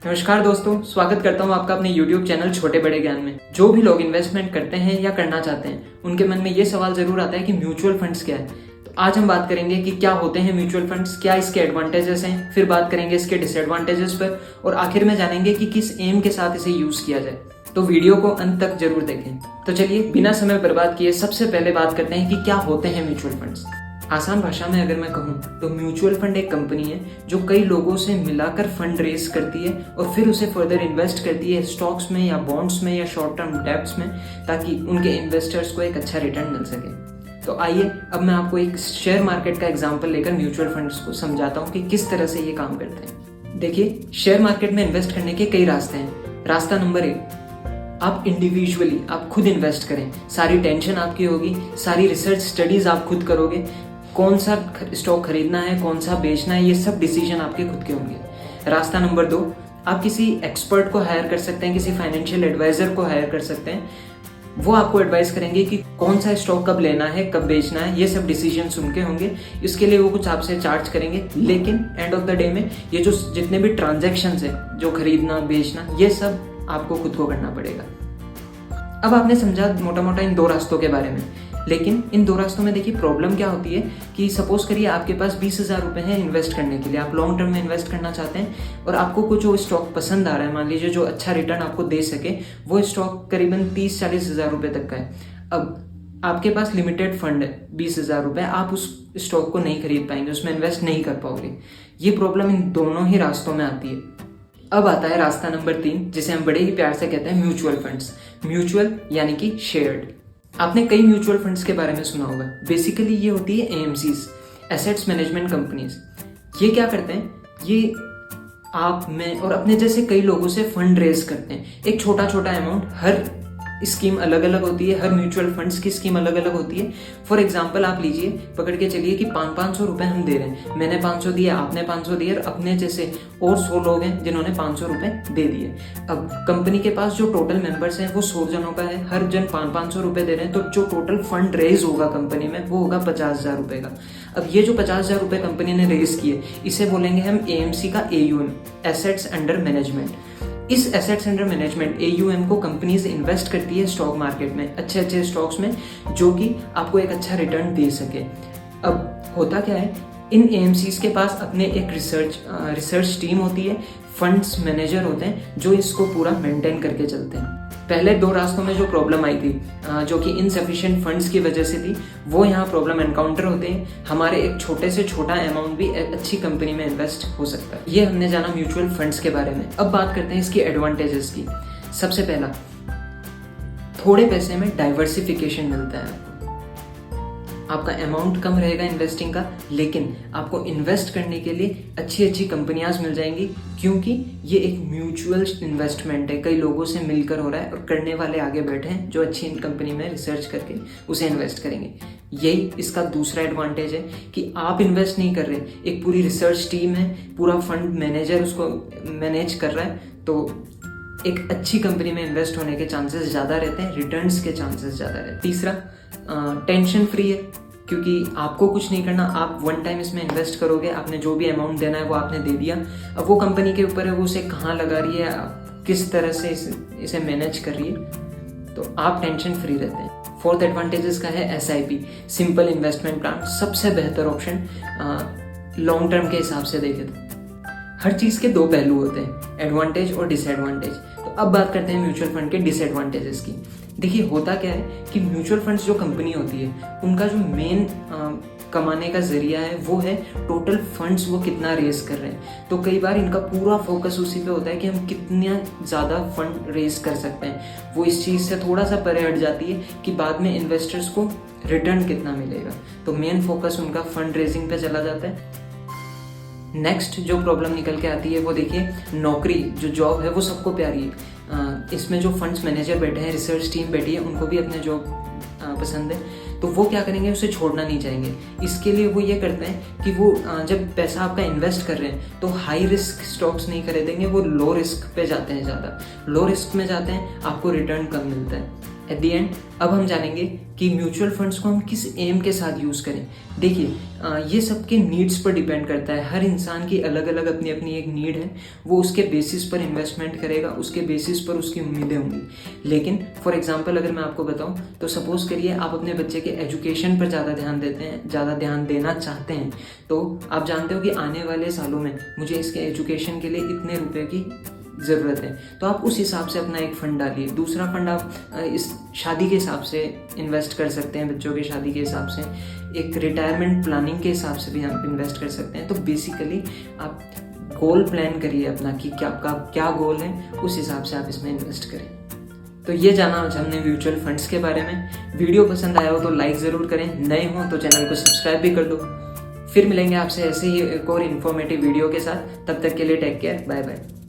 नमस्कार दोस्तों, स्वागत करता हूं आपका अपने YouTube चैनल छोटे बड़े ज्ञान में। जो भी लोग इन्वेस्टमेंट करते हैं या करना चाहते हैं, उनके मन में ये सवाल जरूर आता है कि म्यूचुअल फंड्स क्या है। तो आज हम बात करेंगे कि क्या होते हैं म्यूचुअल फंड्स, क्या इसके एडवांटेजेस हैं, फिर बात करेंगे इसके डिसएडवांटेजेस पर और आखिर में जानेंगे कि किस एम के साथ इसे यूज किया जाए। तो वीडियो को अंत तक जरूर देखें। तो चलिए बिना समय बर्बाद किए सबसे पहले बात करते हैं कि क्या होते हैं म्यूचुअल फंड्स। आसान भाषा में अगर मैं कहूँ तो म्यूचुअल फंड एक कंपनी है जो कई लोगों से मिलाकर फंड रेज करती है और फिर उसे फर्दर इन्वेस्ट करती है स्टॉक्स में या बॉन्ड्स में या शॉर्ट टर्म डेब्ट्स में, ताकि उनके इन्वेस्टर्स को एक अच्छा रिटर्न मिल सके। तो आइए अब मैं आपको एक शेयर मार्केट का एग्जांपल लेकर म्यूचुअल फंड्स को समझाता हूँ कि किस तरह से ये काम करते हैं। देखिए, शेयर मार्केट में इन्वेस्ट करने के कई रास्ते हैं। रास्ता नंबर 1, आप इंडिविजुअली आप खुद इन्वेस्ट करें। सारी टेंशन आपकी होगी, सारी रिसर्च स्टडीज आप खुद करोगे, कौन सा स्टॉक खरीदना है, कौन सा बेचना है, ये सब डिसीजन आपके खुद के होंगे। रास्ता नंबर 2, आप किसी एक्सपर्ट को हायर कर सकते हैं, किसी फाइनेंशियल एडवाइजर को हायर कर सकते हैं। वो आपको एडवाइस करेंगे कि कौन सा स्टॉक कब लेना है, कब बेचना है, ये सब डिसीजन उनके होंगे। इसके लिए वो कुछ आपसे चार्ज करेंगे, लेकिन एंड ऑफ द डे में ये जो जितने भी ट्रांजेक्शन्स है, जो खरीदना बेचना, ये सब आपको खुद को करना पड़ेगा। अब आपने समझा मोटा मोटा इन 2 रास्तों के बारे में, लेकिन इन 2 रास्तों में देखिए प्रॉब्लम क्या होती है कि सपोज करिए आपके पास 20,000 रुपए हैं इन्वेस्ट करने के लिए, आप लॉन्ग टर्म में इन्वेस्ट करना चाहते हैं और आपको कुछ जो स्टॉक पसंद आ रहा है, मान लीजिए जो अच्छा रिटर्न आपको दे सके, वो स्टॉक करीबन 30-40 हज़ार रुपए तक का है। अब आपके पास लिमिटेड फंड है 20,000 रुपए, आप उस स्टॉक को नहीं खरीद पाएंगे, उसमें इन्वेस्ट नहीं कर पाओगे। ये प्रॉब्लम इन दोनों ही रास्तों में आती है। अब आता है रास्ता नंबर 3, जिसे हम बड़े ही प्यार से कहते हैं म्यूचुअल फंड्स। म्यूचुअल यानी कि शेयर्ड। आपने कई म्यूचुअल फंड्स के बारे में सुना होगा। बेसिकली ये होती है एएमसीज, एसेट्स मैनेजमेंट कंपनीज। ये क्या करते हैं, ये आप में और अपने जैसे कई लोगों से फंड रेज करते हैं। एक छोटा छोटा अमाउंट, हर स्कीम अलग अलग होती है, हर म्यूचुअल फंड्स की स्कीम अलग अलग होती है। फॉर एग्जांपल आप लीजिए, पकड़ के चलिए कि 500 रुपए हम दे रहे हैं, मैंने 500 दिया, आपने 500 दिए और अपने जैसे और 100 लोग हैं जिन्होंने 500 रुपए दे दिए। अब कंपनी के पास जो टोटल मेंबर्स हैं वो 100 जनों का है, हर जन 500 रुपए दे रहे हैं, तो जो टोटल फंड रेज होगा कंपनी में वो होगा 50,000 रुपए का। अब ये जो 50,000 रुपए कंपनी ने रेज किए, इसे बोलेंगे हम एएमसी का AUM, एसेट्स अंडर मैनेजमेंट। इस एसेट्स अंडर मैनेजमेंट AUM को कंपनीज इन्वेस्ट करती है स्टॉक मार्केट में, अच्छे अच्छे स्टॉक्स में, जो कि आपको एक अच्छा रिटर्न दे सके। अब होता क्या है, इन AMCs के पास अपने एक रिसर्च टीम होती है, फंड्स मैनेजर होते हैं जो इसको पूरा मेंटेन करके चलते हैं। पहले 2 रास्तों में जो प्रॉब्लम आई थी, जो कि इनसफिशिएंट फंड्स की वजह से थी, वो यहाँ प्रॉब्लम एनकाउंटर होते हैं। हमारे एक छोटे से छोटा अमाउंट भी अच्छी कंपनी में इन्वेस्ट हो सकता है। ये हमने जाना म्यूचुअल फंड्स के बारे में। अब बात करते हैं इसकी एडवांटेजेस की। सबसे पहला, थोड़े पैसे में डाइवर्सिफिकेशन मिलता है। आपका अमाउंट कम रहेगा इन्वेस्टिंग का, लेकिन आपको इन्वेस्ट करने के लिए अच्छी अच्छी कंपनियां मिल जाएंगी, क्योंकि ये एक म्यूचुअल इन्वेस्टमेंट है, कई लोगों से मिलकर हो रहा है और करने वाले आगे बैठे हैं जो अच्छी कंपनी में रिसर्च करके उसे इन्वेस्ट करेंगे। यही इसका दूसरा एडवांटेज है कि आप इन्वेस्ट नहीं कर रहे, एक पूरी रिसर्च टीम है, पूरा फंड मैनेजर उसको मैनेज कर रहा है, तो एक अच्छी कंपनी में इन्वेस्ट होने के चांसेस ज़्यादा रहते हैं, रिटर्न्स के चांसेस ज़्यादा रहते हैं। तीसरा, टेंशन फ्री है, क्योंकि आपको कुछ नहीं करना, आप वन टाइम इसमें इन्वेस्ट करोगे, आपने जो भी अमाउंट देना है वो आपने दे दिया। अब वो कंपनी के ऊपर है, वो उसे कहाँ लगा रही है, किस तरह से इसे मैनेज कर रही है, तो आप टेंशन फ्री रहते हैं। 4th एडवांटेज का है SIP, सिंपल इन्वेस्टमेंट प्लान। सबसे बेहतर ऑप्शन लॉन्ग टर्म के हिसाब से देखें तो। हर चीज़ के 2 पहलू होते हैं, एडवांटेज और डिसएडवांटेज। तो अब बात करते हैं म्यूचुअल फंड के डिसएडवांटेजेस की। देखिए, होता क्या है कि म्यूचुअल फंड्स जो कंपनी होती है, उनका जो मेन कमाने का जरिया है वो है टोटल फंड्स वो कितना रेज कर रहे हैं। तो कई बार इनका पूरा फोकस उसी पे होता है कि हम कितना ज़्यादा फंड रेज कर सकते हैं। वो इस चीज़ से थोड़ा सा परे हट जाती है कि बाद में इन्वेस्टर्स को रिटर्न कितना मिलेगा, तो मेन फोकस उनका फंड रेजिंग पे चला जाता है। नेक्स्ट जो प्रॉब्लम निकल के आती है वो देखिए, नौकरी जो जॉब है वो सबको प्यारी है। इसमें जो फंड्स मैनेजर बैठे हैं, रिसर्च टीम बैठी है, उनको भी अपने जॉब पसंद है, तो वो क्या करेंगे, उसे छोड़ना नहीं चाहेंगे। इसके लिए वो ये करते हैं कि वो जब पैसा आपका इन्वेस्ट कर रहे हैं तो हाई रिस्क स्टॉक्स नहीं खरीदेंगे, वो लो रिस्क पे जाते हैं। ज़्यादा लो रिस्क में जाते हैं, आपको रिटर्न कम मिलता है। एट द एंड अब हम जानेंगे कि म्यूचुअल फंड्स को हम किस एम के साथ यूज़ करें। देखिए ये सबके नीड्स पर डिपेंड करता है। हर इंसान की अलग अलग अपनी अपनी एक नीड है, वो उसके बेसिस पर इन्वेस्टमेंट करेगा, उसके बेसिस पर उसकी उम्मीदें होंगी। लेकिन फॉर एग्जांपल अगर मैं आपको बताऊं तो सपोज करिए आप अपने बच्चे के एजुकेशन पर ज़्यादा ध्यान देते हैं, ज़्यादा ध्यान देना चाहते हैं, तो आप जानते हो कि आने वाले सालों में मुझे इसके एजुकेशन के लिए इतने रुपए की ज़रूरत है, तो आप उस हिसाब से अपना एक फ़ंड डालिए। दूसरा फंड आप इस शादी के हिसाब से इन्वेस्ट कर सकते हैं, बच्चों की शादी के हिसाब से, एक रिटायरमेंट प्लानिंग के हिसाब से भी आप इन्वेस्ट कर सकते हैं। तो बेसिकली आप गोल प्लान करिए अपना कि क्या आपका क्या गोल है, उस हिसाब से आप इसमें इन्वेस्ट करें। तो ये जाना आज हमने म्यूचुअल फंड्स के बारे में। वीडियो पसंद आया हो तो लाइक ज़रूर करें, नए हो तो चैनल को सब्सक्राइब भी कर दो। फिर मिलेंगे आपसे ऐसे ही एक और इन्फॉर्मेटिव वीडियो के साथ। तब तक के लिए टेक केयर, बाय बाय।